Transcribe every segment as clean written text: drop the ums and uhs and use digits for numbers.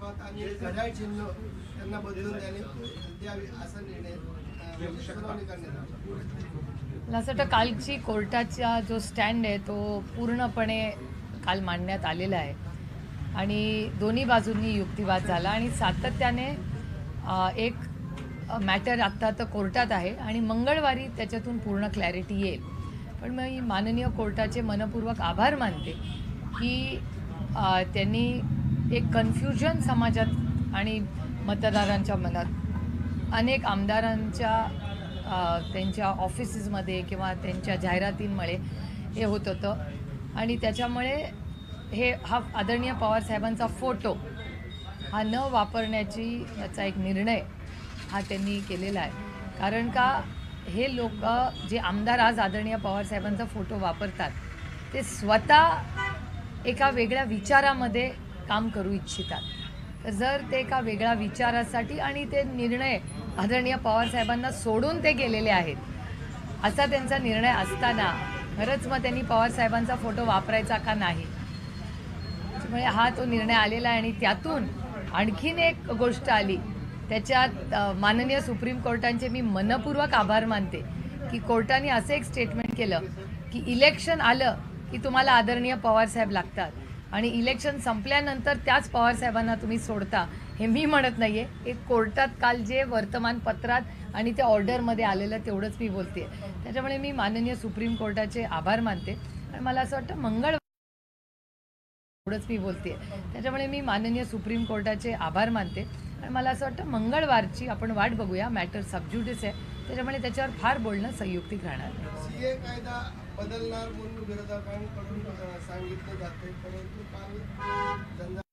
संदर्भात आणि घड्याळ चिन्ह त्यांना बदलून द्यावे असा निर्णय सुनावणी करण्यात आला। मला असं वाटतं कालची कोर्टाचा जो स्टँड आहे तो पूर्णपणे काल मांडण्यात आलेला आहे आणि दोन्ही बाजूंनी युक्तिवाद झाला आणि सातत्याने एक मॅटर आत्ता तर कोर्टात आहे आणि मंगळवारी त्याच्यातून पूर्ण क्लॅरिटी येईल। पण मी माननीय कोर्टाचे मनपूर्वक आभार मानते की त्यांनी एक कन्फ्युजन समाजात आणि मतदारांच्या मनात अनेक आमदारांच्या त्यांच्या ऑफिसेसमध्ये किंवा त्यांच्या जाहिरातींमुळे हे होत होतं आणि त्याच्यामुळे हा आदरणीय पवारसाहेबांचा फोटो हा न वापरण्याची याचा एक निर्णय हा त्यांनी केलेला आहे। कारण का हे लोक जे आमदार आज आदरणीय पवारसाहेबांचा फोटो वापरतात ते स्वतः एका वेगळ्या विचारामध्ये काम करू इच्छितात। तर जर ते एका वेगळ्या विचारासाठी आणि ते निर्णय आदरणीय पवारसाहेबांना सोडून ते गेलेले आहेत असा त्यांचा निर्णय असताना खरंच मग त्यांनी पवारसाहेबांचा फोटो वापरायचा का नाही, त्यामुळे हा तो निर्णय आलेला आहे। आणि त्यातून आणखीन एक गोष्ट आली त्याच्यात माननीय सुप्रीम कोर्टाचे मी मनपूर्वक आभार मानते की कोर्टाने असं एक स्टेटमेंट केलं की इलेक्शन आलं की तुम्हाला आदरणीय पवारसाहेब लागतात आणि इलेक्शन संपल्यानंतर त्याच पवारसाहेबांना तुम्ही सोडता। हे मी म्हणत नाही आहे, एक कोर्टात काल जे वर्तमानपत्रात आणि त्या ऑर्डरमध्ये आलेलं तेवढंच मी बोलते। त्याच्यामुळे मी माननीय सुप्रीम कोर्टाचे आभार मानते आणि मला असं वाटतं त्याच्यामुळे मी माननीय सुप्रीम कोर्टाचे आभार मानते आणि मला असं वाटतं मंगळवारची आपण वाट बघूया। मॅटर सबज्युडिस आहे त्याच्यामुळे त्याच्यावर फार बोलणं संयुक्तिक राहणार नाही। सीए कायदा बदलणार म्हणून विरोधकांकडून सांगितलं जाते, परंतु काल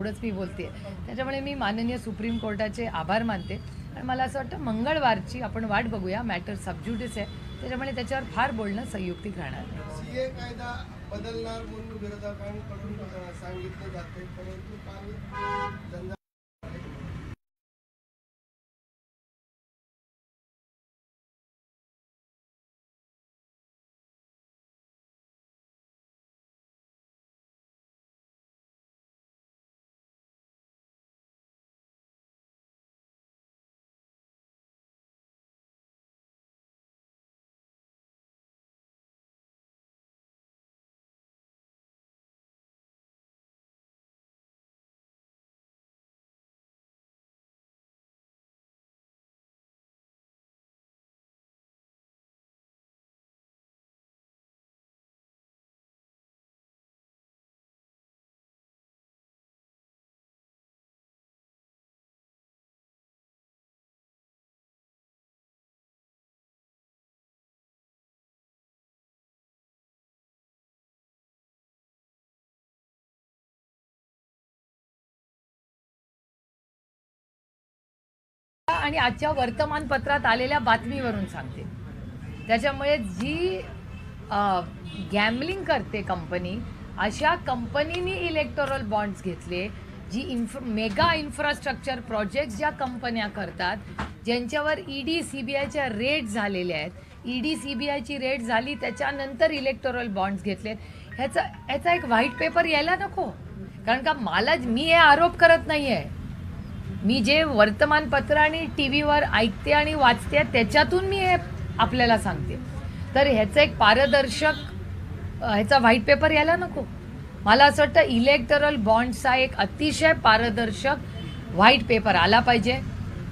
एवढंच मी बोलते। त्याच्यामुळे मी माननीय सुप्रीम कोर्टाचे आभार मानते आणि मला असं वाटतं मंगळवारची आपण वाट बघूया। मॅटर सबज्युडिस आहे त्याच्यामुळे त्याच्यावर फार बोलणं संयुक्तिक राहणार नाही। सीए कायदा बदलणार म्हणून विरोधकांकडून सांगितलं जाते, परंतु काल आणि आजच्या वर्तमानपत्रात आलेल्या बातमीवरून सांगते। त्याच्यामुळे जी गॅम्बलिंग करते कंपनी अशा कंपनीनी इलेक्टोरल बॉन्ड्स घेतले, जी मेगा इन्फ्रास्ट्रक्चर प्रोजेक्ट्स ज्या कंपन्या करतात ज्यांच्यावर ईडी सीबीआयच्या रेड झालेल्या आहेत, ईडी सीबीआयची रेड झाली त्याच्यानंतर इलेक्टोरल बॉन्ड्स घेतले, ह्याचा एक व्हाईट पेपर यायला नको। कारण का मी हे आरोप करत नाही आहे, मी जे वर्तमानपत्र आणि टी व्हीवर ऐकते आणि वाचते त्याच्यातून मी हे आपल्याला सांगते। तर ह्याचं एक पारदर्शक ह्याचा व्हाईट पेपर यायला नको। मला असं वाटतं इलेक्टोरल बॉन्ड्सचा एक अतिशय पारदर्शक व्हाईट पेपर आला पाहिजे।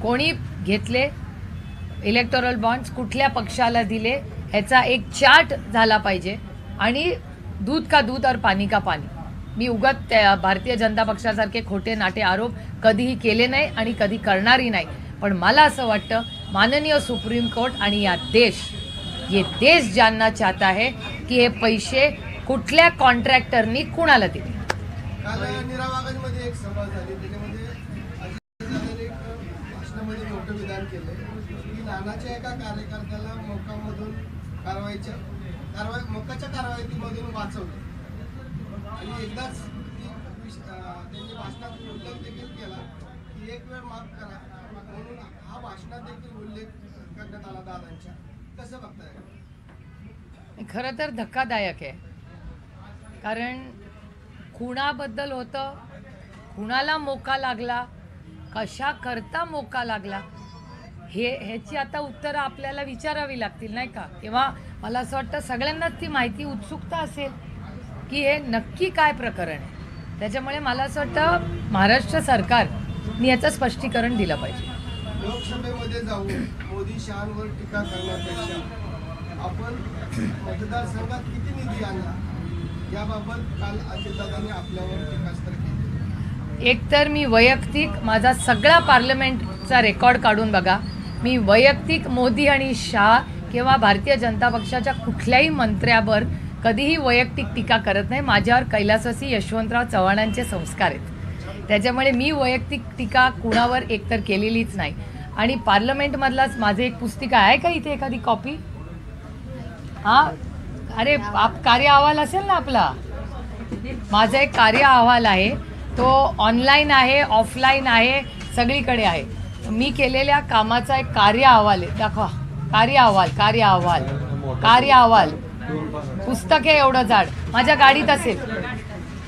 कोणी घेतले इलेक्टोरल बॉन्ड्स, कुठल्या पक्षाला दिले, ह्याचा एक चार्ट झाला पाहिजे आणि दूध का दूध और पाणी का पाणी। मी उगाच भारतीय जनता पक्षासारखे खोटे नाटे आरोप कधीही केले नाही आणि कधी करणारही नाही, पण मला असं वाटतं माननीय सुप्रीम कोर्ट आणि ये देश जानना चाहता है की हे पैसे कुठल्या कॉन्ट्रॅक्टरनी कुणाला दिले. काल निरावागंजमध्ये एक सभा झाली, त्याच्यामध्ये अजितदादांनी एक भाषणामध्ये मोठं विधान केलं की नानाच्या एका कार्यकर्त्याला मोकामधून मोकाच्या कारवाईमधून वाचवलं आणि एकदाच त्यांनी भाषणात उल्लेख देखील केला की एक वेळ माफ करा म्हणून हा भाषणात देखील उल्लेख करण्यात आला दादांच्या. कसं बघताय? खरं तर धक्कादायक आहे, कारण खुणाबद्दल होतं, खुणाला मोका लागला, कशा करता मोका लागला ह्याची आता उत्तरं आपल्याला विचारावी लागतील नाही का. किंवा मला असं वाटतं सगळ्यांनाच ती माहिती उत्सुकता असेल की हे नक्की काय प्रकरण आहे. त्याच्यामुळे मला असं वाटतं महाराष्ट्र सरकारने याचं स्पष्टीकरण दिलं पाहिजे. लोकसभेमध्ये जाऊन मोदी शहांवर टीका करण्यापेक्षा आपण मतदारसंघात किती निधी आणला याबाबत काल अजितदादांनी आपल्यावर टीकास्त्र केले. एकतर मी वैयक्तिक माझा सगळा पार्लमेंटचा रेकॉर्ड काढून बघा, मी वैयक्तिक मोदी आणि शाह किंवा भारतीय जनता पक्षाच्या कुठल्याही मंत्र्यावर कधीही वैयक्तिक टीका करत नाही. माझ्यावर कैलासवासी यशवंतराव चव्हाणांचे संस्कार आहेत, त्याच्यामुळे मी वैयक्तिक टीका कुणावर एकतर केलेलीच नाही. आणि पार्लमेंटमधलाच माझे एक पुस्तिका आहे का इथे एखादी कॉपी? हां, अरे कार्य अहवाल असेल ना आपला, माझा एक कार्य अहवाल आहे, तो ऑनलाईन आहे, ऑफलाईन आहे, सगळीकडे आहे. मी केलेल्या कामाचा एक कार्य अहवाल आहे, दाखवा. कार्य अहवाल पुस्तक आहे एवढं जाड, माझ्या गाडीत असेल,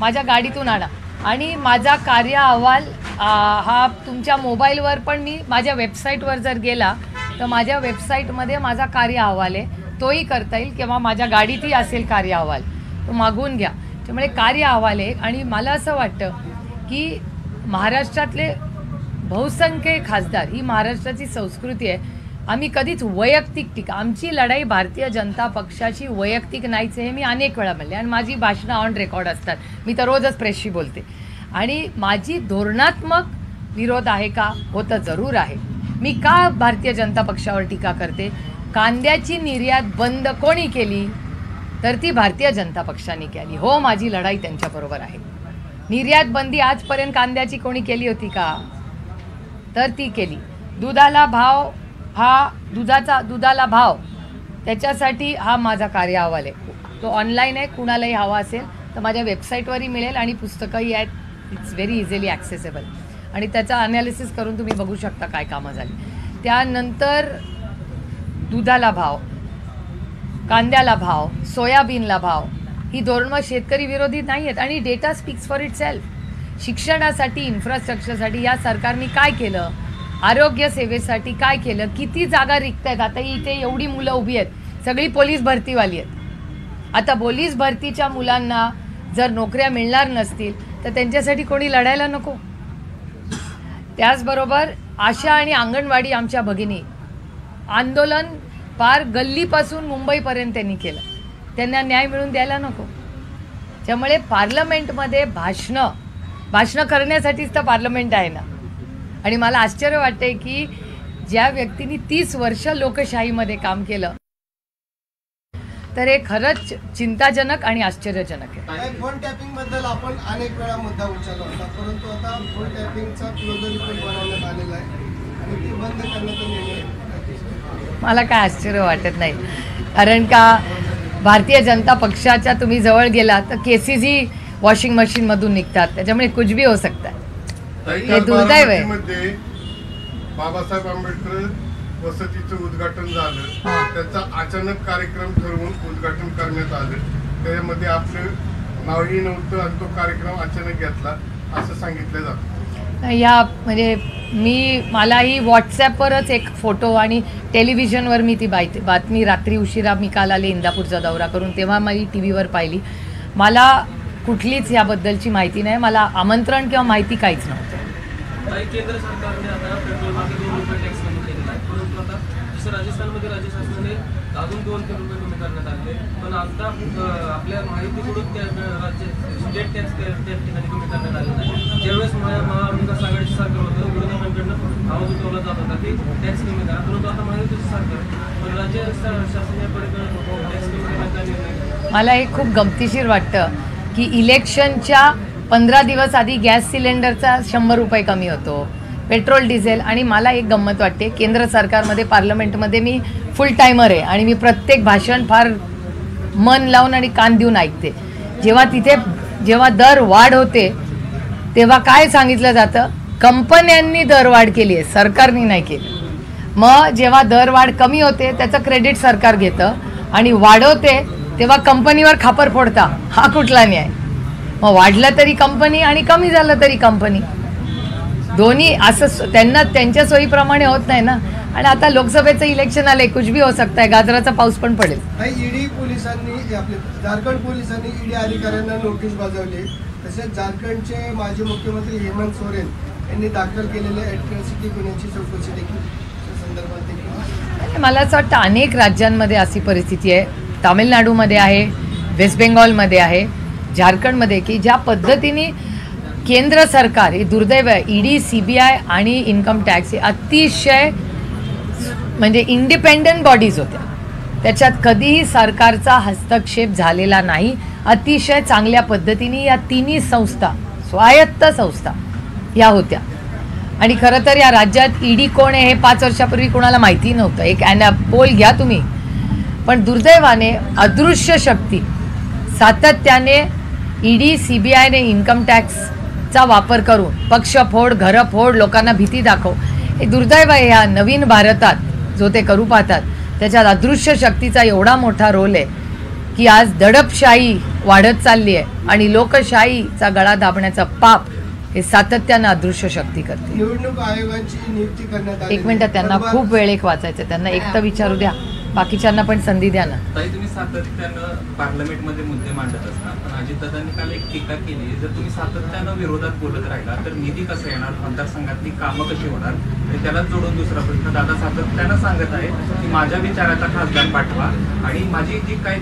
माझ्या गाडीतून आणा. आणि माझा कार्य अहवाल हा तुमच्या मोबाईलवर पण, मी माझ्या वेबसाईटवर जर गेला तर माझ्या वेबसाईटमध्ये माझा कार्य अहवाल आहे, तोही करता येईल. किंवा माझ्या गाडीतही असेल कार्य अहवाल, तो मागवून घ्या. त्यामुळे कार्य अहवाल आहे. आणि मला असं वाटतं की महाराष्ट्रातले बहुसंख्य खासदार, ही महाराष्ट्राची संस्कृती आहे, आम्ही कधीच वैयक्तिक टीका, आमची लढाई भारतीय जनता पक्षाची वैयक्तिक नाहीच आहे, हे मी अनेक वेळा म्हणले. आणि माझी भाषणं ऑन रेकॉर्ड असतात, मी तर रोजच प्रेसशी बोलते. आणि माझी धोरणात्मक विरोध आहे का? होतं जरूर आहे. मी का भारतीय जनता पक्षावर टीका करते? कांद्याची निर्यात बंद कोणी केली? तर ती भारतीय जनता पक्षाने केली. हो, माझी लढाई त्यांच्याबरोबर आहे. निर्यात बंदी आजपर्यंत कांद्याची कोणी केली होती का? तर ती केली. दुधाला भाव, दुधाला भाव, त्याच्यासाठी हा माझा कार्य अहवाल आहे. तो ऑनलाईन आहे, कुणालाही हवा असेल तर माझ्या वेबसाईटवरही मिळेल आणि पुस्तकंही आहेत. It's very easily accessible. आणि त्याचा अनालिसिस करून तुम्ही बघू शकता काय कामं झाली. त्यानंतर दुधाला भाव, कांद्याला भाव, सोयाबीनला भाव, ही धोरणं शेतकरी विरोधी नाही आहेत. आणि data speaks for it self. शिक्षणासाठी, इन्फ्रास्ट्रक्चरसाठी या सरकारने काय केलं, आरोग्य सेवेसाठी काय केलं, किती जागा रिक्त आहेत. आता इथे एवढी मुलं उभी आहेत, सगळी पोलीस भरतीवाली आहेत. आता पोलीस भरतीच्या मुलांना जर नोकऱ्या मिळणार नसतील तर त्यांच्यासाठी कोणी लढायला नको. त्याचबरोबर आशा आणि अंगणवाडी आमच्या भगिनी आंदोलन पार गल्लीपासून मुंबईपर्यंत त्यांनी केलं, त्यांना न्याय मिळून द्यायला नको. त्यामुळे पार्लमेंटमध्ये भाषणं करण्यासाठीच तर पार्लमेंट आहे ना. आणि मला आश्चर्य वाटते की ज्या व्यक्तींनी 30 वर्ष लोकशाहीमध्ये काम केलं, तर हे खरंच चिंताजनक आणि आश्चर्यजनक आहे. फोन टॅपिंग बद्दल आपण अनेक वेळा मुद्दा उचलला होता, परंतु आता फोन टॅपिंगचा क्लोजर रिपोर्ट बनवण्यात आलेला आहे आणि ती बंद करण्याचा निर्णय. मला काय आश्चर्य वाटत नाही, कारण का भारतीय जनता पक्षाच्या तुम्ही जवळ गेला तर केसेसही वॉशिंग मशीनमधून निघतात, त्याच्यामुळे कुछ भी हो सकता है. हे दुर्दैव आहे. बाबासाहेब आंबेडकर वसतीचं उद्घाटन झालं, त्याचा अचानक कार्यक्रम ठरवून उद्घाटन करण्यात आलं. त्यामध्ये आपलं नावही नव्हतं आणि तो कार्यक्रम अचानक घेतला असं सांगितलं जातं. या म्हणजे मलाही व्हॉट्सॲपवरच एक फोटो आणि टेलिव्हिजनवर मी ती बातमी रात्री उशिरा मी काल आले इंदापूरचा दौरा करून, तेव्हा मी टी व्हीवर पाहिली. मला कुठलीच याबद्दलची माहिती नाही, मला आमंत्रण किंवा माहिती काहीच नव्हतं. केंद्र सरकारने आता पेट्रोलमध्ये 2 रुपये टॅक्स कमी केलेला आहे, परंतु आता तसं राजस्थानमध्ये राज्य शासनाने अजून 2-3 रुपये कमी करण्यात आले, पण आता आपल्या माहितीकडून त्या राज्य स्टेट टॅक्स त्या ठिकाणी कमी करण्यात आले नाही. ज्यावेळेस महाविकास आघाडीचं सरकार होतं विरोधकांकडनं आवाज उठवला जात होता की टॅक्स कमी करा, परंतु आता महायुतीचं सरकार पण राज्य शासन याकडे टॅक्स कमी करण्याचा निर्णय. मला हे खूप गमतीशीर वाटतं की इलेक्शनच्या 15 दिवस आधी गॅस सिलेंडरचा 100 रुपये कमी होतो, पेट्रोल डिझेल. आणि मला एक गंमत वाटते, केंद्र सरकारमध्ये पार्लमेंटमध्ये मी फुल टायमर आहे आणि मी प्रत्येक भाषण फार मन लावून आणि कान देऊन ऐकते. जेव्हा दर वाढ होते तेव्हा काय सांगितलं जातं, कंपन्यांनी दरवाढ केली आहे, सरकारने नाही केली. मग जेव्हा दरवाढ कमी होते त्याचं क्रेडिट सरकार घेतं आणि वाढवते तेव्हा कंपनीवर खापर फोडता. हा कुठला न्याय? मग वाढलं तरी कंपनी आणि कमी झालं तरी कंपनी, दोन्ही असं त्यांच्या सोयीप्रमाणे होत नाही ना. आणि आता लोकसभेचं इलेक्शन आलंय, कुछ भी हो सकता है, गाजराचा पाऊस पण पडेल. ईडी पोलिसांनी आपले झारखंड पोलिसांनी ईडी अधिकाऱ्यांना नोटीस बजावली. तसेच झारखंडचे माजी मुख्यमंत्री हेमंत सोरेन यांनी दाखल केलेल्या अॅट्रॉसिटी गुन्ह्याची चौकशी देखील संदर्भात देखील. मला असं वाटतं अनेक राज्यांमध्ये अशी परिस्थिती आहे. तामिळनाडूमध्ये आहे, वेस्ट बेंगॉलमध्ये आहे, झारखंडमध्ये, की ज्या पद्धतीने केंद्र सरकार, हे दुर्दैव आहे, ईडी, CBI आणि इन्कम टॅक्स हे अतिशय म्हणजे इंडिपेंडंट बॉडीज होत्या, त्याच्यात कधीही सरकारचा हस्तक्षेप झालेला नाही. अतिशय चांगल्या पद्धतीने या तिन्ही संस्था, स्वायत्त संस्था या होत्या. आणि खरं तर या राज्यात ईडी कोण आहे हे 5 वर्षापूर्वी कोणाला माहिती नव्हतं. एक पोल घ्या तुम्ही. पण दुर्दैवाने अदृश्य शक्ती सातत्याने ईडी, CBIने इन्कम टॅक्सचा वापर करून पक्षफोड, घरफोड, लोकांना भीती दाखव, हे दुर्दैव आहे. ह्या नवीन भारतात जो ते करू पाहतात त्याच्यात अदृश्य शक्तीचा एवढा मोठा रोल आहे की आज दडपशाही वाढत चालली आहे आणि लोकशाहीचा गळा दाबण्याचं पाप हे सातत्यानं अदृश्य शक्ती करते. निवडणूक आयोगाची नियुक्ती करण्यात आली. एक मिनिट, त्यांना खूप वेळ एक वाचायचं, त्यांना एक तर विचारू द्या, बाकीच्यांना पण संधी द्या ना. ताई, तुम्ही सातत्यानं पार्लमेंटमध्ये मुद्दे मांडत असता, पण अजितदादांनी काल एक टीका केली, जर तुम्ही सातत्यानं विरोधात बोलत राहिला तर निधी कसा येणार, मतदारसंघातली कामं कशी होणार. आणि त्यालाच जोडून दुसरा प्रश्न, दादा सातत्यानं सांगत आहे की माझ्या विचाराचा खासदार पाठवा आणि माझी जी काही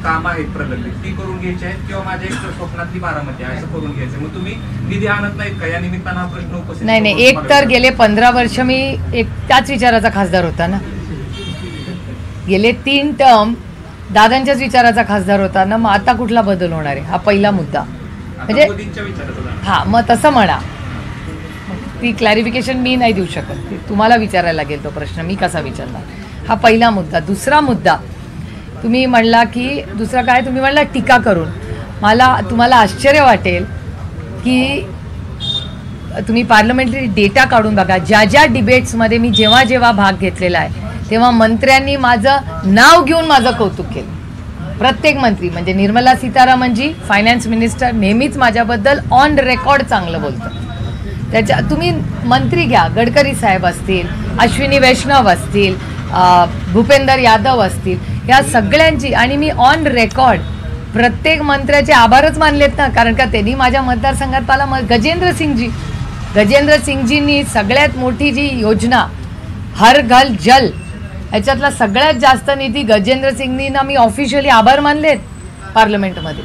कामं आहेत प्रलंबित ती करून घ्यायची आहेत, किंवा माझ्या एक स्वप्नातली बारामती आहे असं करून घ्यायचं. मग तुम्ही निधी आणत नाहीत का? या निमित्तानं हा प्रश्न उपस्थित. नाही, एक तर गेले 15 वर्ष मी एक त्याच विचाराचा खासदार होता ना. गेले 3 टर्म दादांच्याच विचाराचा खासदार होता ना. मग आता कुठला बदल होणार आहे? हा पहिला मुद्दा. म्हणजे हा, मग तसं म्हणा, ती क्लॅरिफिकेशन मी नाही देऊ शकत, तुम्हाला विचारायला लागेल तो प्रश्न, मी कसा विचारणार. हा पहिला मुद्दा. दुसरा मुद्दा तुम्ही म्हणला की दुसरा काय, तुम्ही म्हणला टीका करून. तुम्हाला आश्चर्य वाटेल की तुम्ही पार्लमेंटरी डेटा काढून बघा. ज्या डिबेट्समध्ये मी जेव्हा भाग घेतलेला आहे तेव्हा मंत्र्यांनी माझं नाव घेऊन माझं कौतुक केलं. प्रत्येक मंत्री, म्हणजे निर्मला सीतारामनजी फायनान्स मिनिस्टर नेहमीच माझ्याबद्दल ऑन रेकॉर्ड चांगलं बोलतात. तुम्ही मंत्री घ्या, गडकरी साहेब असतील, अश्विनी वैष्णव असतील, भूपेंदर यादव असतील, या सगळ्यांची, आणि मी ऑन रेकॉर्ड प्रत्येक मंत्र्याचे आभारच मानलेत ना. कारण का त्यांनी माझ्या मतदारसंघात मला गजेंद्र सिंगजींनी सगळ्यात मोठी जी योजना हर घर जल, याच्यातला सगळ्यात जास्त निधी गजेंद्र सिंगनींना मी ऑफिशियली आभार मानलेत पार्लमेंटमध्ये.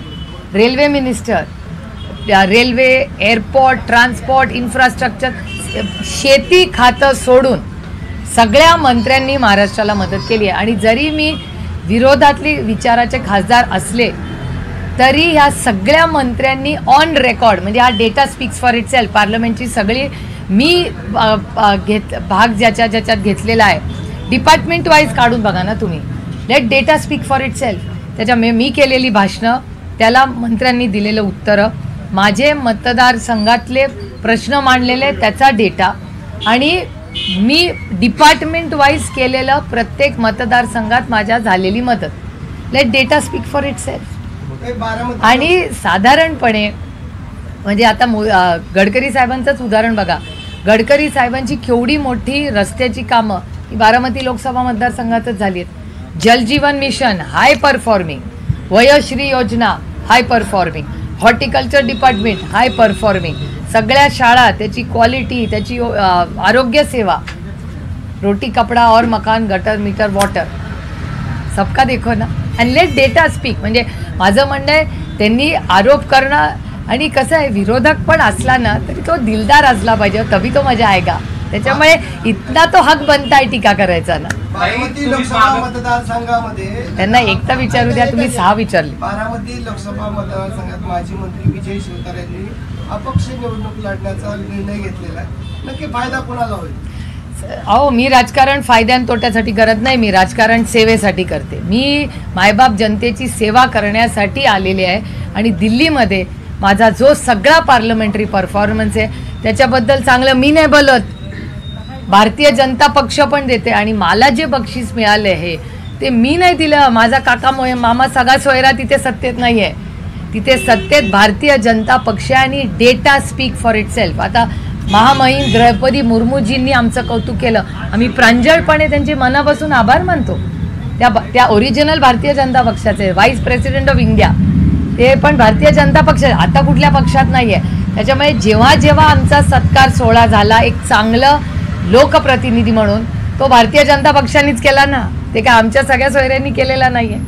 Railway minister, railway, airport, transport, infrastructure, शेती खातं सोडून सगळ्या मंत्र्यांनी महाराष्ट्राला मदत केली आहे. आणि जरी मी विरोधातली विचाराचे खासदार असले तरी ह्या सगळ्या मंत्र्यांनी ऑन रेकॉर्ड, म्हणजे हा डेटा स्पीक्स फॉर इटसेल्फ, पार्लमेंटची सगळी मी भाग ज्याच्यात घेतलेला आहे, डिपार्टमेंट वाईज काढून बघा ना तुम्ही. Let data speak for itself. त्याच्या मी केलेली भाषणं, त्याला मंत्र्यांनी दिलेलं उत्तरं, माझे मतदारसंघातले प्रश्न मांडलेले त्याचा डेटा, आणि मी डिपार्टमेंट वाईज केलेलं प्रत्येक मतदारसंघात माझ्या झालेली मदत. Let data speak for itself. आणि साधारणपणे म्हणजे आता गडकरी साहेबांचंच उदाहरण बघा. गडकरी साहेबांची केवढी मोठी रस्त्याची कामं ही बारामती लोकसभा मतदारसंघातच झाली आहेत. जलजीवन मिशन हाय परफॉर्मिंग, वयश्री योजना हाय परफॉर्मिंग, हॉर्टिकल्चर डिपार्टमेंट हाय परफॉर्मिंग, सगळ्या शाळा, त्याची क्वालिटी, त्याची आरोग्य सेवा रोटी कपड़ा और मकान गटर मीटर वॉटर सबका देखो ना अँड लेट डेटा स्पीक. म्हणजे माझं म्हणणं आहे त्यांनी आरोप करणं आणि कसं आहे विरोधक पण असला ना तरी तो दिलदार असला पाहिजे तभी तो मजा आएगा. त्याच्यामुळे इतना तो हक बनताय टीका करायचा ना. बारामती लोकसभा मतदारसंघामध्ये त्यांना एकटा विचारू द्या, तुम्ही 6 विचारले. बारामती लोकसभा मतदारसंघात माजी मंत्री विजय शिवतारे यांनी अपक्ष निवडणूक लढण्याचा निर्णय घेतलेला आहे. नक्की फायदा कुणाला होईल? अहो मी राजकारण फायद्यान तोट्यासाठी करत नाही, मी राजकारण सेवेसाठी करते. मी मायबाप जनतेची सेवा करण्यासाठी आलेली आहे आणि दिल्लीमध्ये माझा जो सगळा पार्लमेंटरी परफॉर्मन्स आहे त्याच्याबद्दल चांगलं मी नाही बोलत, भारतीय जनता पक्ष पण देते. आणि मला जे बक्षीस मिळाले आहे ते मी नाही दिलं, माझा काका मामा सगळा सोयरा तिथे सत्तेत नाही आहे. तिथे सत्तेत भारतीय जनता पक्ष आणि data speak for it self. आता महामहिम द्रौपदी मुर्मूजींनी आमचं कौतुक केलं, आम्ही प्रांजळपणे त्यांचे मनापासून आभार मानतो. त्या ओरिजिनल भारतीय जनता पक्षाचे व्हाईस प्रेसिडेंट ऑफ इंडिया ते पण भारतीय जनता पक्ष, आता कुठल्या पक्षात नाही आहे. त्याच्यामुळे जेव्हा जेव्हा आमचा सत्कार सोहळा झाला एक चांगलं लोकप्रतिनिधी म्हणून तो भारतीय जनता पक्षानेच केला ना, ते काय आमच्या सगळ्या सोयऱ्यांनी केलेला नाहीये.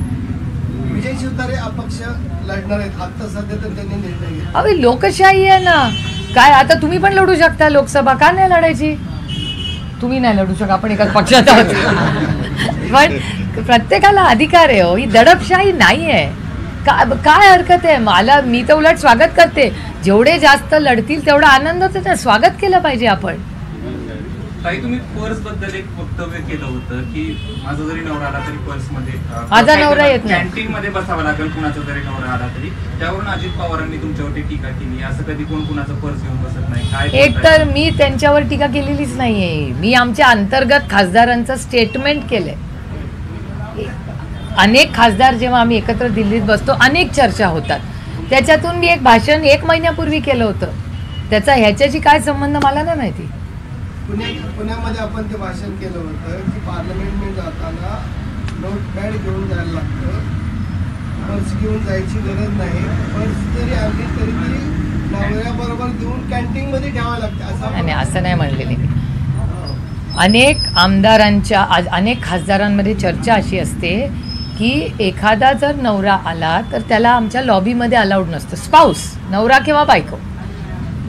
विजय शिवतारे अपक्ष लढणार आहेत आता सध्या तर त्यांनी निर्णय घेतला. अरे लोकशाही आहे ना, काय आता तुम्ही पण लढू शकता लोकसभा, का नाही लढायची? तुम्ही नाही लढू शकता, आपण एकाच पक्षात आहोत. पण प्रत्येकाला अधिकार आहे हो, ही दडपशाही नाही आहे. काय हरकत आहे? मी तर उलट स्वागत करते, जेवढे जास्त लढतील तेवढा आनंद होतो, त्या स्वागत केलं पाहिजे आपण. ताई तुम्ही पर्स बद्दल एक वक्तव्य केलं होतं की माझा जरी नवरा आला तरी पर्स मध्ये माझा नवरा येत नाही, कॅन्टीन मध्ये बसावं लागेल कुणाचा जरी नवरा आला तरी. त्यावरून अजित पवारांनी तुमच्यावरती टीका केली, असं कधी कोण कुणाचा पर्स घेऊन बसत नाही. काय एक तर मी त्यांच्यावर टीका केलेलीच नाहीये, मी आमच्या अंतर्गत खासदारांचं स्टेटमेंट केलंय. अनेक खासदार जेव्हा आम्ही एकत्र दिल्लीत बसतो अनेक चर्चा होतात, त्याच्यातून मी एक भाषण 1 महिन्यापूर्वी केलं होतं. त्याचा ह्याच्याशी काय संबंध मला नाही माहिती. पुण्यामध्ये आपण ते भाषण केलं होतं की पार्लमेंटमध्ये जाताना नोटपॅड घेऊन जायला लागतं, पर्स घेऊन जायची गरज नाही, पर्स जरी आणली तरी ती नवऱ्याबरोबर घेऊन कॅन्टीनमध्ये ठेवावं लागतं असं नाही म्हणलेली मी. अनेक आमदारांच्या अनेक खासदारांमध्ये चर्चा अशी असते की एखादा जर नवरा आला तर त्याला आमच्या लॉबीमध्ये अलाउड नसतं. स्पाऊस, नवरा किंवा बायको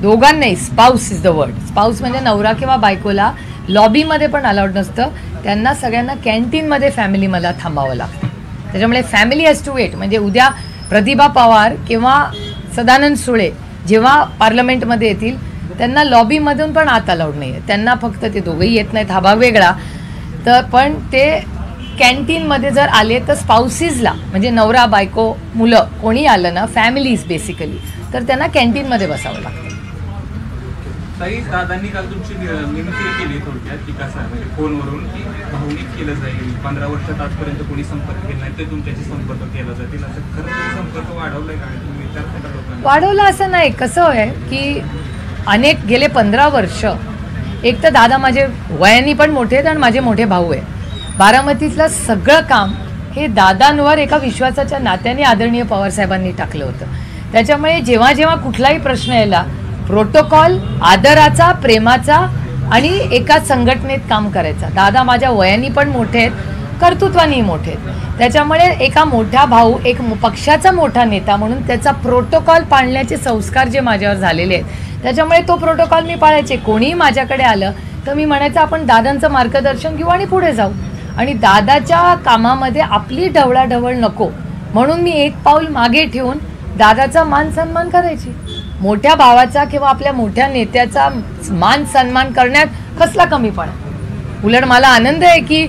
दोघांनाही, spouse is the word, spouse म्हणजे नवरा किंवा बायकोला लॉबीमध्ये पण अलाउड नसतं. त्यांना सगळ्यांना कॅन्टीनमध्ये फॅमिली मला थांबावं लागतं. त्याच्यामुळे फॅमिली हॅज टू वेट. म्हणजे उद्या प्रतिभा पवार किंवा सदानंद सुळे जेव्हा पार्लमेंटमध्ये येतील त्यांना लॉबीमधून पण आत अलाउड नाही आहे. त्यांना फक्त ते दोघंही येत नाहीत, हा भाग वेगळा. तर पण ते कॅन्टीनमध्ये जर आले तर स्पाउसीजला म्हणजे नवरा बायको मुलं कोणी आलं ना, फॅमिलीज बेसिकली, तर त्यांना कॅन्टीनमध्ये बसावं लागतं. ताई दादांनी काल तुमची मिमिक्री केली थोडक्यात की कसं आहे म्हणजे फोनवरून की भावनिक केलं जाईल, 15 वर्षात आजपर्यंत कोणी संपर्क केला नाही ते तुमच्याशी संपर्क केला जातील, असं खरं तुम्ही संपर्क वाढवलाय का? तुम्ही विचार केला लोकांना? वाढवलं असं नाही. कसं आहे की अनेक गेले 15 वर्ष एक तर दादा माझे वयाने पण मोठे आहेत आणि माझे मोठे भाऊ आहे. बारामतीतलं सगळं काम हे दादांवर एका विश्वासाच्या नात्याने आदरणीय पवारसाहेबांनी टाकलं होतं. त्याच्यामुळे जेव्हा जेव्हा कुठलाही प्रश्न यायला प्रोटोकॉल, आदराचा, प्रेमाचा आणि एका संघटनेत काम करायचा. दादा माझ्या वयाने पण मोठे आहेत, कर्तृत्वानेही मोठे आहेत. त्याच्यामुळे एका मोठा भाऊ, एक पक्षाचा मोठा नेता म्हणून त्याचा प्रोटोकॉल पाळण्याचे संस्कार जे माझ्यावर झालेले आहेत, त्याच्यामुळे तो प्रोटोकॉल मी पाळायचे. कोणीही माझ्याकडे आलं तर मी म्हणायचं आपण दादांचं मार्गदर्शन घेऊ आणि पुढे जाऊ. आणि दादाच्या कामामध्ये आपली ढवळाढवळ नको म्हणून मी एक पाऊल मागे ठेवून दादाचा मान सन्मान करायची. मोठ्या भावाचा किंवा आपल्या मोठ्या नेत्याचा मान सन्मान करण्यात कसला कमीपणा. उलट मला आनंद आहे की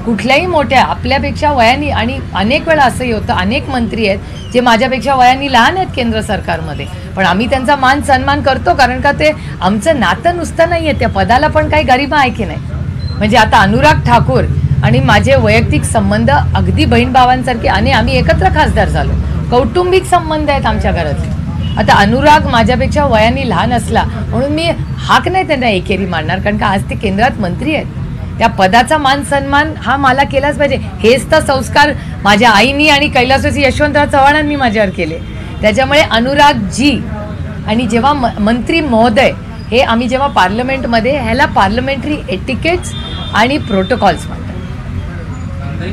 कुठल्याही मोठ्या आपल्यापेक्षा वयानी, आणि अनेक वेळा असंही होतं अनेक मंत्री आहेत जे माझ्यापेक्षा वयानी लहान आहेत केंद्र सरकारमध्ये, पण आम्ही त्यांचा मान सन्मान करतो. कारण का ते आमचं नातं नुसतं नाही आहे, त्या पदाला पण काही गरिमा आहे की नाही. म्हणजे आता अनुराग ठाकूर आणि माझे वैयक्तिक संबंध अगदी बहीण भावांसारखे, आणि आम्ही एकत्र खासदार झालो, कौटुंबिक संबंध आहेत आमच्या घरातले. आता अनुराग माझ्यापेक्षा वयाने लहान असला म्हणून मी हाक नाही त्यांना एकेरी मारणार, कारण का आज ते केंद्रात मंत्री आहेत. त्या पदाचा मान सन्मान हा मला केलाच पाहिजे. हेच तर संस्कार माझ्या आईनी आणि कैलासवासी यशवंतराव चव्हाणांनी माझ्यावर केले. त्याच्यामुळे अनुराग जी आणि जेव्हा मंत्री महोदय हे आम्ही जेव्हा पार्लमेंटमध्ये ह्याला पार्लमेंटरी एटिकेट्स आणि प्रोटोकॉल्स म्हणतात.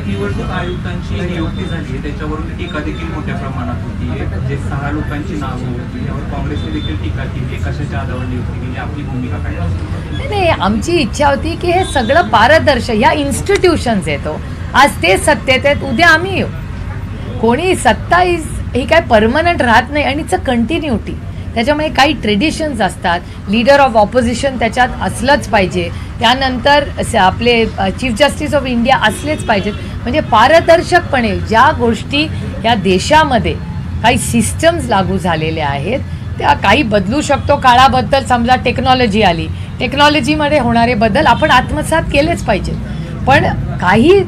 निवडणूक आयुक्तांची नियुक्ती झाली त्याच्यावरून टीका देखील मोठ्या प्रमाणात होती. जे 6 लोकांची नावं होती यावर काँग्रेसने देखील टीका केली. कशाच्या आधारावर नियुक्ती केली, आपली भूमिका काय? नाही, आमची इच्छा होती की हे सगळं पारदर्शक, ह्या इन्स्टिट्यूशन्स येतो, आज ते सत्तेत आहेत, उद्या आम्ही येऊ. कोणी सत्ता ही काय परमनंट राहत नाही आणि इट्स अ कंटिन्युटी. त्याच्यामुळे काही ट्रेडिशन्स असतात, लीडर ऑफ ऑपोजिशन त्याच्यात असलंच पाहिजे, त्यानंतर आपले चीफ जस्टिस ऑफ इंडिया असलेच पाहिजेत. म्हणजे पारदर्शकपणे ज्या गोष्टी या देशामध्ये काही सिस्टम्स लागू झालेल्या आहेत त्या काही बदलू शकतो. काळाबद्दल समजा टेक्नॉलॉजी आली, टेक्नॉलॉजीमध्ये होणारे बदल आपण आत्मसात केलेच पाहिजेत, पण काही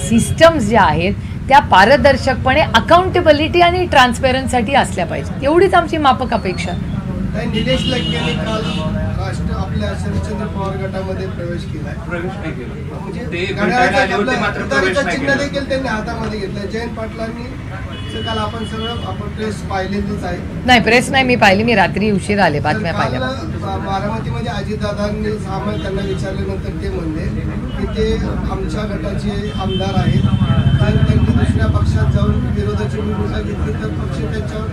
सिस्टम्स ज्या आहेत त्या पारदर्शकपणे अकाउंटेबिलिटी आणि ट्रान्सपेरन्सीसाठी असल्या पाहिजेत. एवढीच आमची माफक अपेक्षा. निलेश लंकेने काल आपल्या शरदचंद्र पवार गटामध्ये प्रवेश केलाय. प्रवेश नाही केला. म्हणजे ते भेटायला आले होते मात्र प्रवेश नाही चिन्ह केला. देखील त्यांनी हातामध्ये घेतलं. जयंत पाटलांनी काल आपण प्रेस पाहिलेलीच आहे. नाही, प्रेस नाही मी पाहिली, मी रात्री उशीर आले बातम्या पाहिल्या. बारामतीमध्ये अजितदादांनी सामंत त्यांना विचारल्यानंतर ते म्हणले की ते आमच्या गटाचे आमदार आहेत, तर त्यांनी दुसऱ्या पक्षात जाऊन विरोधाची भूमिका घेतली तर पक्ष त्यांच्यावर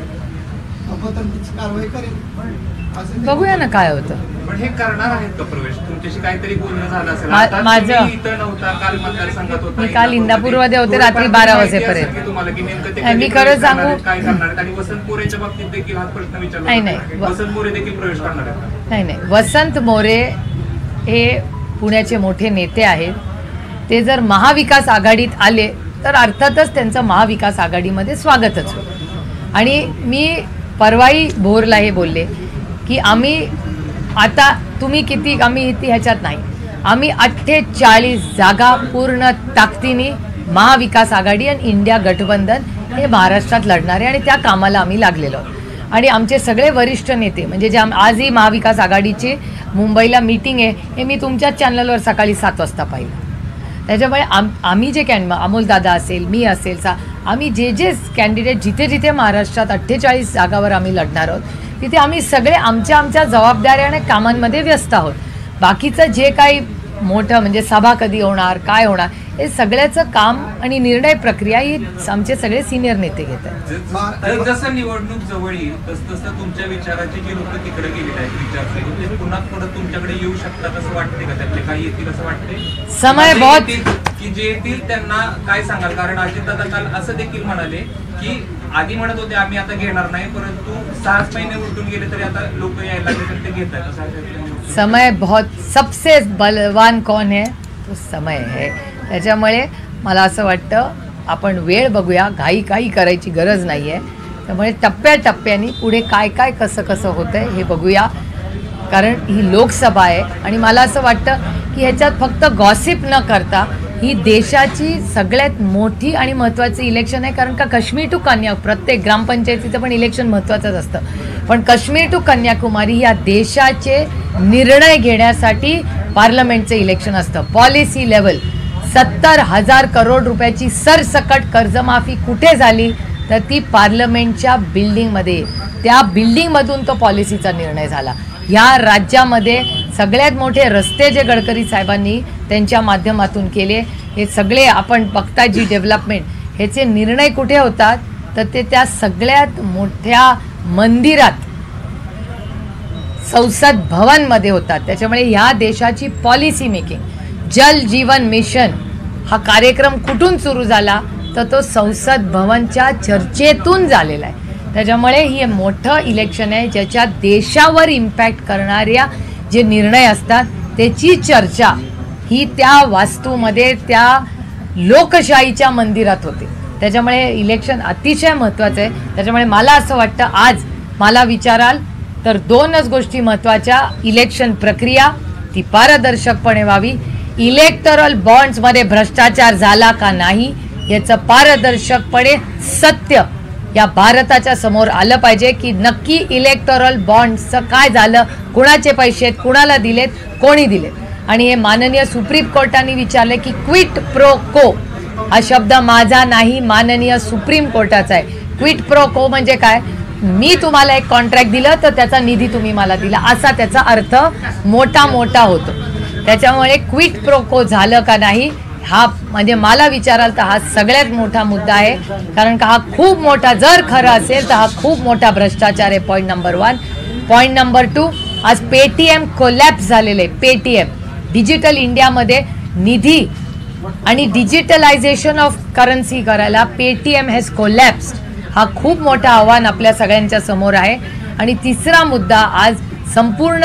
अपतटीची कारवाई करेल. बघूया ना काय होतं. पण हे करणार आहेत का प्रवेश? तुमच्याशी काहीतरी बोलणं झालं असेल. माझं इथं नव्हता, काल मतदारसंघात होता. मी काल इंदापूरमध्ये होते रात्री 12 वाजेपर्यंत. तुम्हाला की नेमकं ते मी खरं सांगू, काय करणार आहेत? आणि वसंत मोरेच्या बाबतीत देखील हा प्रश्न विचारला. नाही. वसंत मोरे देखील प्रवेश करणार आहेत? नाही, वसंत मोरे हे पुण्याचे मोठे नेते आहेत. ते जर महाविकास आघाडीत आले तर अर्थातच त्यांचं महाविकास आघाडीमध्ये स्वागतच होतं. आणि मी परवाही भोरला हे बोलले की आम्ही आता तुम्ही किती आम्ही इथे ह्याच्यात नाही, आम्ही 48 जागा पूर्ण ताकदीने महाविकास आघाडी आणि इंडिया गठबंधन हे महाराष्ट्रात लढणारे आणि त्या कामाला आम्ही लागलेलो आहोत. आणि आमचे सगळे वरिष्ठ नेते म्हणजे जे आजही महाविकास आघाडीची मुंबईला मीटिंग आहे हे मी तुमच्याच चॅनलवर सकाळी 7 वाजता पाहिलं. त्याच्यामुळे आम्ही जे अमोलदादा असेल, मी असेल, आम्ही जे कॅन्डिडेट जिथे जिथे महाराष्ट्रात 48 जागावर आम्ही लढणार आहोत तिथे आम्ही सगळे आमच्या जबाबदाऱ्या आणि कामांमध्ये व्यस्त आहोत. बाकीचं जे काही मोठं म्हणजे सभा कधी होणार, काय होणार, हे सगळ्याचं काम आणि निर्णय प्रक्रिया ही आमचे सगळे सिनियर नेते घेत आहेत. जसं निवडणूक जवळ येईल तसं तुमच्या विचाराचे जे लोक तिकडे गेलेले आहेत विचारते ते पुन्हा परत तुमच्याकडे येऊ शकतात असं वाटते का? त्यातले काही येतील असं वाटते? समय बहुत की जे येतील त्यांना काय सांगाल? कारण अजितदादा काल असं देखील म्हणाले की आधी म्हणत होते आम्ही आता घेणार नाही, परंतु 6 महिने उलटून गेले तरी आता लोक यायला लागले ते घेत आहेत. समय बहुत, सबसे बलवान कौन है तो समय है. त्याच्यामुळे मला असं वाटतं आपण वेळ बघूया, घाई करायची गरज नाही आहे. त्यामुळे टप्प्याटप्प्याने पुढे काय कसं होतं आहे हे बघूया. कारण ही लोकसभा आहे आणि मला असं वाटतं की ह्याच्यात फक्त गॉसिप न करता ही देशाची सगळ्यात मोठी आणि महत्त्वाची इलेक्शन आहे. कारण का काश्मीर टू कन्याकुमारी, प्रत्येक ग्रामपंचायतीचं पण इलेक्शन महत्त्वाचंच असतं, पण काश्मीर टू कन्याकुमारी या देशाचे निर्णय घेण्यासाठी पार्लमेंटचं इलेक्शन असतं. पॉलिसी लेवल 70,000 करोड रुपयाची सरसकट कर्जमाफी कुठे झाली तर ती पार्लमेंटच्या बिल्डिंगमध्ये, त्या बिल्डिंगमधून तो पॉलिसीचा निर्णय झाला. ह्या राज्यामध्ये सगळ्यात मोठे रस्ते जे गडकरी साहेबांनी त्यांच्या माध्यमातून केले, हे सगळे आपण बघता जी डेव्हलपमेंट, ह्याचे निर्णय कुठे होतात तर ते त्या सगळ्यात मोठ्या मंदिरात, संसद भवनमध्ये होतात. त्याच्यामुळे ह्या देशाची पॉलिसी मेकिंग, जल जीवन मिशन हा कार्यक्रम कुठून सुरू झाला तर तो संसद भवनच्या चर्चेतून झालेला आहे. त्याच्यामुळे ही मोठं इलेक्शन आहे ज्याच्यात देशावर इम्पॅक्ट करणाऱ्या जे निर्णय असतात त्याची चर्चा ही त्या वास्तूमध्ये, त्या लोकशाहीच्या मंदिरात होते. त्याच्यामुळे इलेक्शन अतिशय महत्त्वाचं आहे. त्याच्यामुळे मला असं वाटतं आज मला विचाराल तर 2च गोष्टी महत्त्वाच्या. इलेक्शन प्रक्रिया ती पारदर्शकपणे व्हावी, इलेक्टरल बॉन्ड्समध्ये भ्रष्टाचार झाला का नाही याचं पारदर्शकपणे सत्य या भारताच्या समोर आलं पाहिजे की नक्की इलेक्टोरल बॉन्ड्सचं काय झालं, कुणाचे पैसे आहेत, कुणाला दिलेत, कोणी दिलेत. आणि हे माननीय सुप्रीम कोर्टाने विचारले की क्विट प्रो को हा शब्द माझा नाही, माननीय सुप्रीम कोर्टाचा आहे. क्विट प्रो को म्हणजे काय? मी तुम्हाला एक कॉन्ट्रॅक्ट दिलं तर त्याचा निधी तुम्ही मला दिला, असा त्याचा अर्थ मोठा मोठा होतो. त्याच्यामुळे क्विट प्रोको झालं का नाही हा म्हणजे मला विचाराल तर हा सगळ्यात मोठा मुद्दा आहे. कारण का हा खूप मोठा, जर खरं असेल तर हा खूप मोठा भ्रष्टाचार आहे. Point number 1. पॉईंट नंबर 2, आज पेटीएम कोलॅप्स झालेलं आहे. पेटीएम डिजिटल इंडियामध्ये निधी आणि डिजिटलायझेशन ऑफ करन्सी करायला पेटीएम हॅज कोलॅप्स्ड. हा खूप मोठा आव्हान आपल्या सगळ्यांच्या समोर आहे. आणि तिसरा मुद्दा, आज संपूर्ण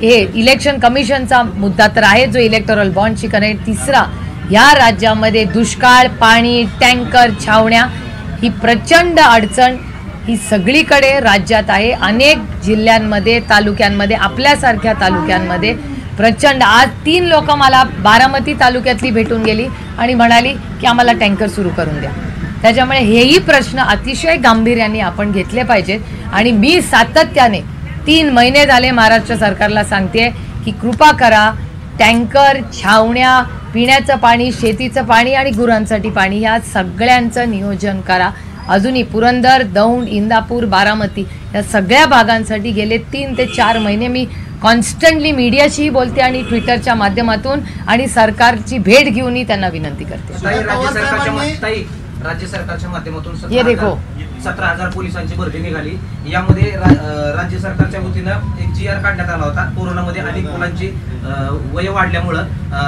हे इलेक्शन कमिशनचा मुद्दा तर आहे जो इलेक्टोरल बॉन्डशी कनेक्ट. तिसरा, या राज्यामध्ये दुष्काळ, पाणी, टँकर, छावण्या ही प्रचंड अडचण ही सगळीकडे राज्यात आहे. अनेक जिल्ह्यांमध्ये, तालुक्यांमध्ये, आपल्यासारख्या तालुक्यांमध्ये प्रचंड. आज 3 लोक मला बारामती तालुक्यातली भेटून गेली आणि म्हणाली की आम्हाला टँकर सुरू करून द्या. त्याच्यामुळे हेही प्रश्न अतिशय गांभीर्याने आपण घेतले पाहिजेत. आणि मी सातत्याने 3 महिने झाले महाराष्ट्र सरकारला सांगते की कृपा करा, टँकर, छावण्या, पिण्याचं पाणी, शेतीचं पाणी आणि गुरांसाठी पाणी या सगळ्यांचं नियोजन करा. अजूनही पुरंदर, दौंड, इंदापूर, बारामती या सगळ्या भागांसाठी गेले 3 ते 4 महिने मी कॉन्स्टंटली मीडियाशीही बोलते आणि ट्विटरच्या माध्यमातून आणि सरकारची भेट घेऊनही त्यांना विनंती करते. राज्य सरकारच्या माध्यमातून ये देखो 17,000 पोलिसांची भरती निघाली. यामध्ये राज्य सरकारच्या वतीनं एक GR काढण्यात आला होता. कोरोनामध्ये अनेक मुलांची वय वाढल्यामुळं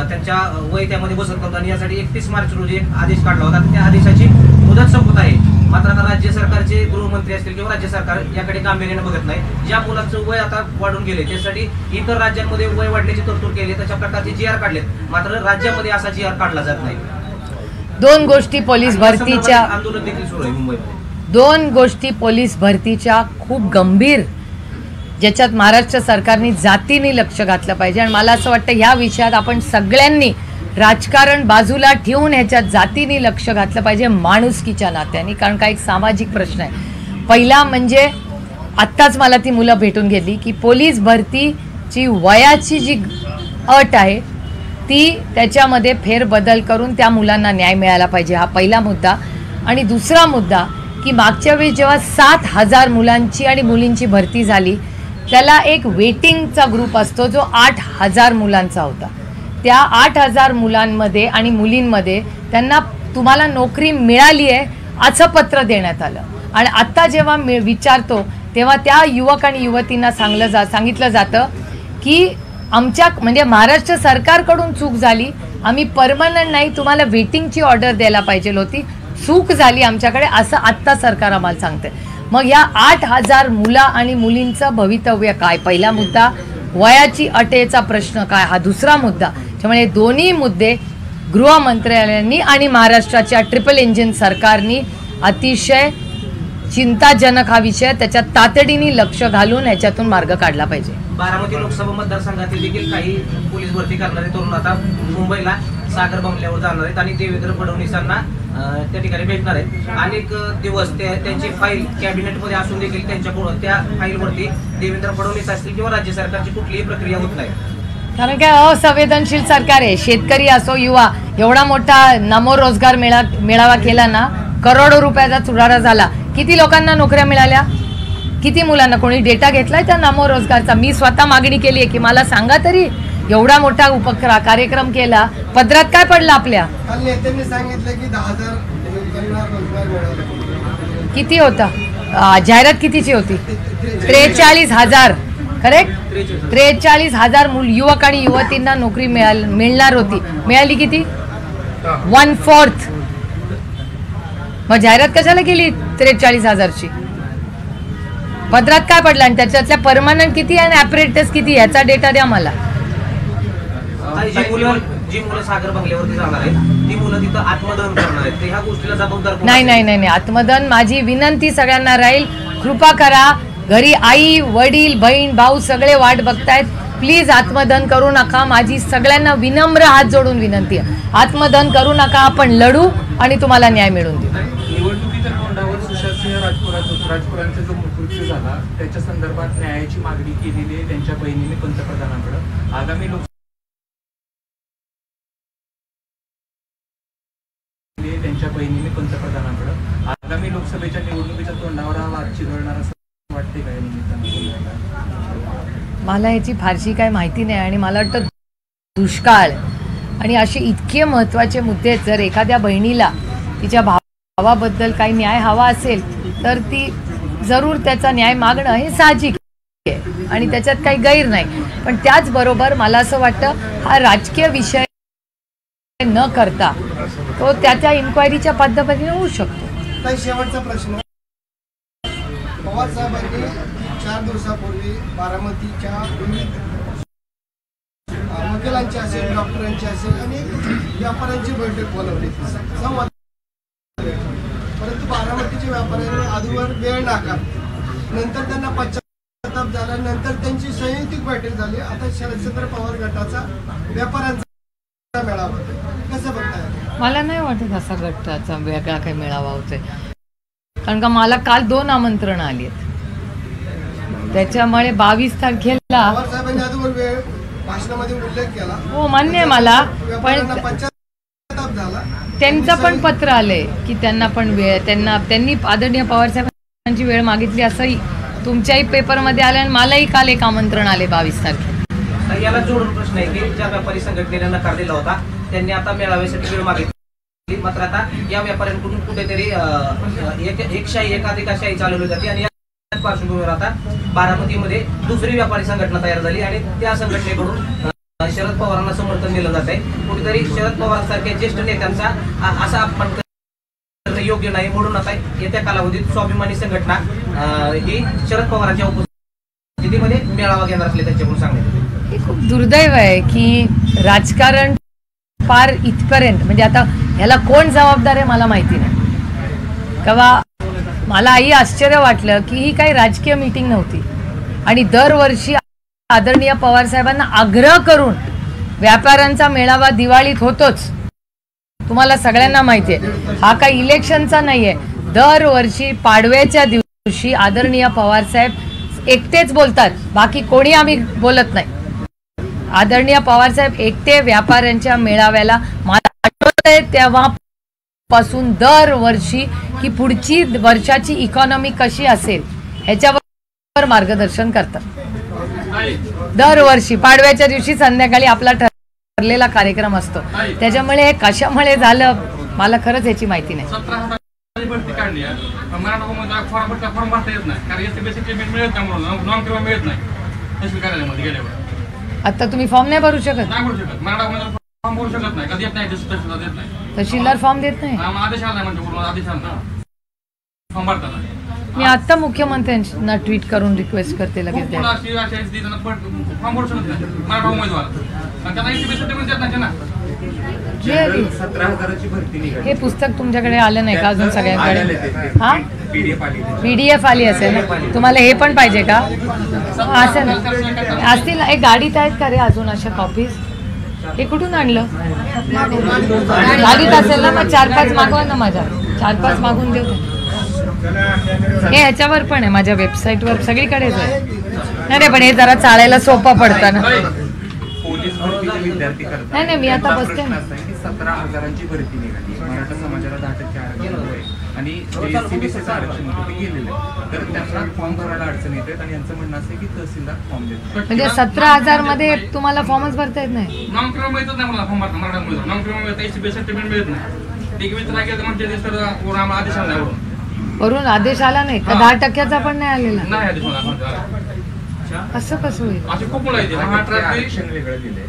त्यांच्या वय त्यामध्ये बसत नव्हतं आणि यासाठी 31 मार्च रोजी एक आदेश काढला होता. त्या आदेशाची मुदत संपत आहे. मात्र आता राज्य सरकारचे गृहमंत्री असतील किंवा राज्य सरकार याकडे गांभीर्याने बघत नाही. ज्या मुलांचं वय आता वाढून गेले त्यासाठी इतर राज्यांमध्ये वय वाढल्याची तरतूद केली, तशा प्रकारचे GR काढलेत. मात्र राज्यामध्ये असा GR काढला जात नाही. 2 गोष्टी पोलीस भरतीच्या, आंदोलन देखील सुरू आहे मुंबईमध्ये. 2 गोष्टी पोलीस भरतीच्या खूप गंभीर, ज्याच्यात महाराष्ट्र सरकारने जातीने लक्ष घातलं पाहिजे. आणि मला असं वाटतं ह्या विषयात आपण सगळ्यांनी राजकारण बाजूला ठेवून ह्याच्यात जातीने लक्ष घातलं पाहिजे, माणुसकीच्या नात्याने. कारण का एक सामाजिक प्रश्न आहे. पहिला म्हणजे आत्ताच मला ती मुलं भेटून गेली की पोलीस भरतीची वयाची जी अट आहे ती त्याच्यामध्ये फेरबदल करून त्या मुलांना न्याय मिळाला पाहिजे. हा पहिला मुद्दा. आणि दुसरा मुद्दा की मागच्या वेळी जेव्हा 7,000 मुलांची आणि मुलींची भरती झाली त्याला एक वेटिंगचा ग्रुप असतो जो 8,000 मुलांचा होता. त्या 8,000 मुलांमध्ये आणि मुलींमध्ये त्यांना तुम्हाला नोकरी मिळाली आहे असं पत्र देण्यात आलं. आणि आत्ता जेव्हा विचारतो तेव्हा त्या युवक आणि युवतींना सांगितलं जातं की आमच्या म्हणजे महाराष्ट्र सरकारकडून चूक झाली, आम्ही परमनंट नाही, तुम्हाला वेटिंगची ऑर्डर द्यायला पाहिजे होती, चूक झाली आमच्याकडे, असं आत्ता सरकार आम्हाला सांगते. मग या 8,000 मुला आणि मुलींचं भवितव्य काय? पहिला मुद्दा वयाची अटेचा प्रश्न काय, हा दुसरा मुद्दा. त्यामुळे दोन्ही मुद्दे गृह मंत्रालयांनी आणि महाराष्ट्राच्या ट्रिपल इंजिन सरकारनी अतिशय चिंताजनक हा विषय, त्याच्यात तातडीने लक्ष घालून ह्याच्यातून मार्ग काढला पाहिजे. बारामती लोकसभा मतदारसंघातील देखील काही पोलीस भरती करणारे तरुण आता मुंबईला सागर बंगल्यावर जाणार आहेत आणि देवेंद्र फडणवीसांना त्या ठिकाणी भेटणार आहेत. अनेक दिवस त्यांची फाईल कॅबिनेटमध्ये असून देखील त्यांच्याकडून त्या फाईलवरती देवेंद्र फडणवीस असतील किंवा राज्य सरकारची कुठलीही प्रक्रिया होत नाही. कारण काय असंवेदनशील सरकार आहे. शेतकरी असो, युवा, एवढा मोठा नमो रोजगार मेळावा केला ना, करोडो रुपयाचा चुरारा झाला. किती लोकांना नोकऱ्या मिळाल्या, किती मुलांना? कोणी डेटा घेतलाय त्या नमो रोजगारचा? मी स्वतः मागणी केली आहे की मला सांगा तरी, एवढा मोठा कार्यक्रम केला, पदरात काय पडलं आपल्या? काल नेत्यांनी सांगितलं की 10,000 लोकांना रोजगार मिळाला. किती होता? जाहिरात कितीची होती? 43,000. करेक्ट, 43,000 युवक आणि युवतींना नोकरी मिळणार होती. मिळाली किती? 1/4. मग जाहिरात कशाला केली 43,000ची? पदरात काय पडलं आणि त्याच्यातल्या परमनंट किती आणि ॲपरेटस किती, ह्याचा डेटा द्या मला. जी मुलं सागर बंगल्यावरती जाणार आहेत ती मुलं तिथं आत्मदहन करणार आहेत, ह्या गोष्टीला जबाबदार कोण? नाही. आत्मदहन, माझी विनंती सगळ्यांना राहील, कृपा करा. घरी आई, वडील, बहीण, भाऊ सगळे वाट बघतायत. प्लीज आत्मदहन करू नका. माझी सगळ्यांना विनम्र हात जोडून विनंती आहे, आत्मदहन करू नका. आपण लढू आणि तुम्हाला न्याय मिळवून देऊ. निवडणुकीच्या तोंडावर सुशांत राजपुरांचा जो मृत्यू झाला त्याच्या संदर्भात न्यायाची मागणी केलेली आहे त्यांच्या बहिणीने पंतप्रधानांकडे. आगामी लोकसभेच्या निवडणुकीच्या तोंडावर हा वाद चिघळणार वाटते काय निमित्तानं? मला याची फारशी काय माहिती नाही आणि मला वाटतं दुष्काळ आणि असे इतके महत्त्वाचे मुद्दे जर एखाद्या बहिणीला तिच्या भावाबद्दल काही न्याय हवा असेल तर ती जरूर त्याचा न्याय मागणं हे साहजिक आहे आणि त्याच्यात काही गैर नाही. पण त्याचबरोबर मला असं वाटतं हा राजकीय विषय न करता तो त्याच्या इन्क्वायरीच्या पद्धतीने होऊ शकतो. काही शेवटचा प्रश्न. पवार साहेबांनी 4 दिवसापूर्वी बारामतीच्या विविध वकिलांची असेल, डॉक्टरांची असेल आणि व्यापाऱ्यांची बैठक बोलवली संवाद. परंतु बारामतीच्या व्यापाऱ्यांनी आधीवर वेळ नाकारला. नंतर त्यांना पश्चाताप झाला. नंतर त्यांची संयुक्तिक बैठक झाली. आता शरदचंद्र पवार गटाचा व्यापाऱ्यांचा मेळावा कसं बघताय? मला नाही वाटत असा गटाचा वेगळा काही मेळावा होतोय, कारण का मला काल 2 आमंत्रण आली आहेत. त्याच्यामुळे 22 तारखेला पवार साहेबांनी आधीवर वेळ भाषणामध्ये उल्लेख केला. हो मान्य आहे मला, पण पश्चाताप झाला. त्यांचं पण पत्र आलंय की त्यांना पण वेळ त्यांनी आदरणीय पवार साहेबांची वेळ मागितली असंही तुमच्याही पेपरमध्ये आलं आणि मलाही काल एक आमंत्रण आले 22 तारखेला. याला जोडून प्रश्न आहे की ज्या व्यापारी संघटनेने नकार दिला होता त्यांनी आता मेळाव्यासाठी वेळ मागितली, मात्र आता या व्यापाऱ्यांकडून कुठेतरी एकशाही एकाधिकारशाही चालवली जाते आणि या पार्श्वभूमीवर आता बारामतीमध्ये दुसरी व्यापारी संघटना तयार झाली आणि त्या संघटनेकडून शरद पवारांना समर्थन दिलं जात आहे. कुठेतरी शरद पवारांसारख्या ज्येष्ठ नेत्यांचा असा अपमान करणं योग्य नाही, म्हणून आता येत्या कालावधीत स्वाभिमानी संघटना ही शरद पवारांच्या उपस्थितीमध्ये मेळावा घेणार असले त्यांच्याकडून सांगण्यात. हे खूप दुर्दैव आहे की राजकारण फार इथपर्यंत, म्हणजे आता ह्याला कोण जबाबदार आहे मला माहिती नाही. केव्हा मला आई आश्चर्य वाटलं की ही काही राजकीय मीटिंग नव्हती आणि दरवर्षी आदरणीय पवार साहेबांना आग्रह करून व्यापाऱ्यांचा मेळावा दिवाळीत होतोच. तुम्हाला सगळ्यांना माहिती आहे हा काही इलेक्शनचा नाही आहे. दरवर्षी पाडव्याच्या दिवशी आदरणीय पवार साहेब एकटेच बोलतात, बाकी कोणी आम्ही बोलत नाही. आदरणीय पवार साहेब एकटे व्यापाऱ्यांच्या मेळाव्याला मला आठवतंय तेव्हापासून दरवर्षी की पुढची वर्षाची इकॉनॉमी कशी असेल ह्याच्यावर मार्गदर्शन करतात. दरवर्षी पाडव्याच्या दिवशी संध्याकाळी आपला ठरलेला कार्यक्रम असतो. त्याच्यामुळे हे कशामुळे झालं मला खरंच याची माहिती नाही. आता तुम्ही फॉर्म नाही भरू शकत, तहसीलदार फॉर्म देत नाही. मी आता मुख्यमंत्र्यांना ट्विट करून रिक्वेस्ट करते लगेच द्या. 17,000ची भरती निघाली. हे पुस्तक तुमच्याकडे आलं नाही का अजून सगळ्यांकडे? हा PDF आली असेल ना. तुम्हाला हे पण पाहिजे का? असं ना असतील. एक गाडीत आहेत का रे अजून अशा कॉपीज? हे कुठून आणलं? गाडीत असेल ना, मग 4-5 मागवा ना. माझ्या 4-5 मागून देऊ. हे ह्याच्यावर पण आहे माझ्या वेबसाईटवर सगळीकडेच आहे. नाही रे, पण हे जरा चालायला सोपं पडतं ना. पोलीस भरतीचे विद्यार्थी करतात. नाही मी आता बसते ना. 17,000ची भरती निघाली. मराठा समाजाला 10% आरक्षण होय आणि SC-BCचं आरक्षण होतं ते गेलेलं आहे. तर त्यांना फॉर्म भरायला अडचण येते आणि यांचं म्हणणं असं की तहसीलदार फॉर्म देतो. म्हणजे 17,000 मध्ये तुम्हाला फॉर्मच भरता येत नाही? नॉन क्रिमिनल मिळतच नाही मला फॉर्म भरता मराठा नॉन क्रिमिनल मिळतं, SC-BC सर्टिफिकेट मिळत नाही. आदेश आला वरून आदेश आला नाही का? 10% पण नाही आलेला. नाही आदेश मला. असं कसं होईल? असे खूप मुलं आहेत महाराष्ट्रात आरक्षण वेगळं दिलंय.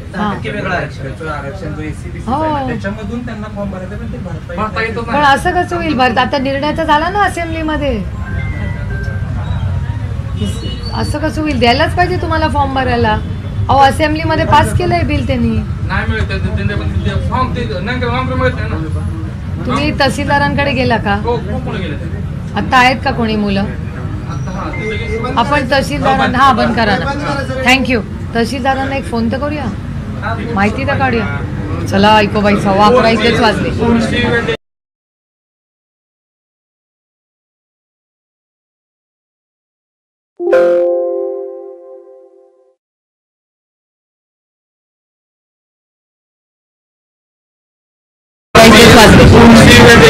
वेगळं आरक्षण. आरक्षण जो SC-BC हो. त्याच्यामधून त्यांना फॉर्म भरायचा पण ते भरता येतच पण नाही. असं कसं होईल? भरत आता निर्णय तर झाला ना असेंब्लीमध्ये. असं कसं होईल? द्यायलाच पाहिजे तुम्हाला फॉर्म भरायला. अहो असेंब्लीमध्ये पास केलंय बिल त्यांनी. नाही मिळत फॉर्म ते नॉन क्रिमिनल मिळत नाही ना. तुम्ही तहसीलदारांकडे गेला का? हो खूप मुलं गेले. आता आहेत का कोणी मुलं? आपण तहसीलदारांना हा बंद करा ना. थँक्यू. तहसीलदारांना एक फोन तर करूया, माहिती तर काढूया. चला ऐको बाई, 11:15 इथेच वाजले. वाजले.